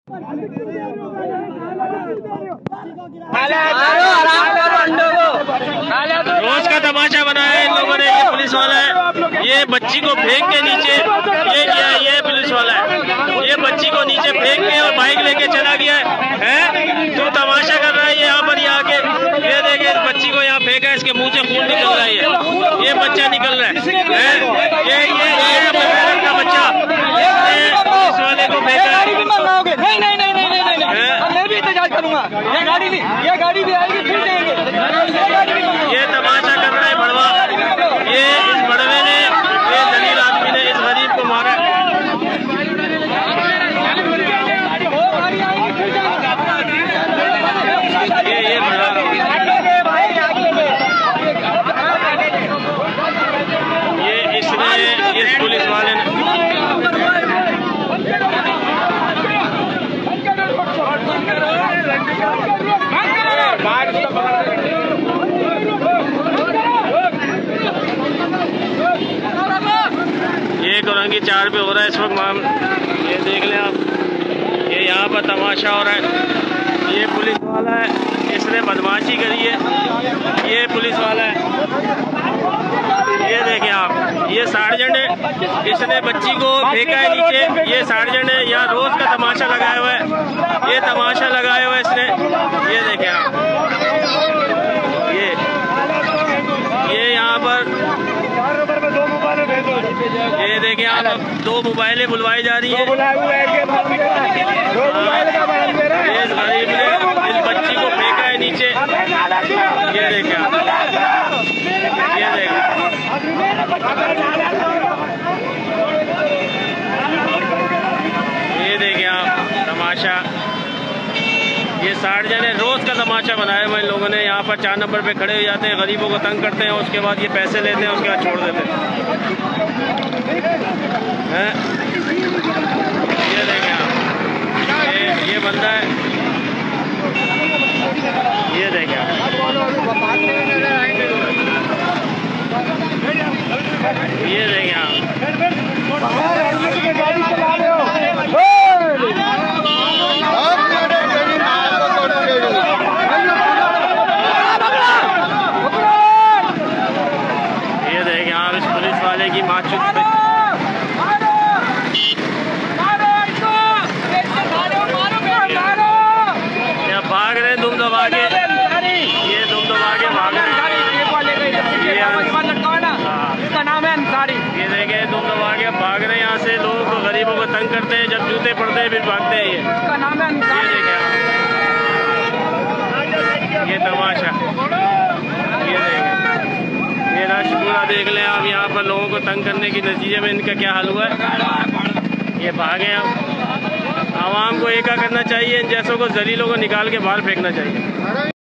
रोज का तमाशा बनाया इन लोगों ने। ये पुलिस वाला है, ये बच्ची को फेंक के नीचे ये किया। ये पुलिस वाला है, ये बच्ची को नीचे फेंक के और बाइक लेके चला गया है। तो तमाशा कर रहा है ये यहाँ पर ये आके। ये देखे इस बच्ची को यहाँ फेंका, इसके मुंह से खून निकल रहा है। ये बच्चा निकल रहा है। ये अपने पेरेंट का बच्चा पुलिस वाले को फेंका। मैं भी इंतजार करूंगा। ये गाड़ी भी आएगी, फिर देंगे। ये तमाशा कर रहा है बड़वा। ये इस बड़वे ने, ये दलील आदमी ने इस गरीब को मारा। ये बड़ा ये इसने इस पुलिस वाले ने ये कुरंगी 4 पे हो रहा है इस वक्त माम। ये देख लें आप, ये यहाँ पर तमाशा हो रहा है। ये पुलिस वाला है, इसने बदमाशी करी है। ये पुलिस वाला है, ये देखें आप, ये सार्जेंट है, इसने बच्ची को फेंका है नीचे। ये सार्जेंट है, यहाँ रोज का तमाशा लगाया हुआ है। ये तमाशा लगाया हुआ है इसने। ये देखें आप, ये यहाँ पर ये देखें आप, 2 मोबाइलें बुलवाई जा रही हैं। इस गरीब ने इस बच्ची को फेंका है नीचे। ये देखें आप, ये देखें, ये देखें आप तमाशा। ये सार्जेंट है, रोज का तमाशा बनाया हुआ इन लोगों ने। यहाँ पर 4 नंबर पे खड़े हो जाते हैं, गरीबों को तंग करते हैं, उसके बाद ये पैसे लेते हैं, उसके बाद छोड़ देते हैं। ये देखें आप, ये बंदा है, ये देखें आप, ये देखें आप। ये देखें आप, इस पुलिस वाले की माचुक पे भाग रहे हैं दुम दबा के। ये दुम दबा के भाग रहे हैं। इसका नाम है अंसारी। ये देखें दुम दबा के भाग रहे हैं यहाँ से। लोग गरीबों को तंग करते हैं, जब जूते पड़ते हैं फिर भागते हैं। इसका नाम है अंसारी। ये देखें ये तमाशा, ये देखें, ये रश पूरा देख लें आप। यहाँ पर लोगों को तंग करने के नतीजे में इनका क्या हाल हुआ है। ये भागे आप। आवाम को एका करना चाहिए, इन जैसों को जलीलों को निकाल के बाहर फेंकना चाहिए।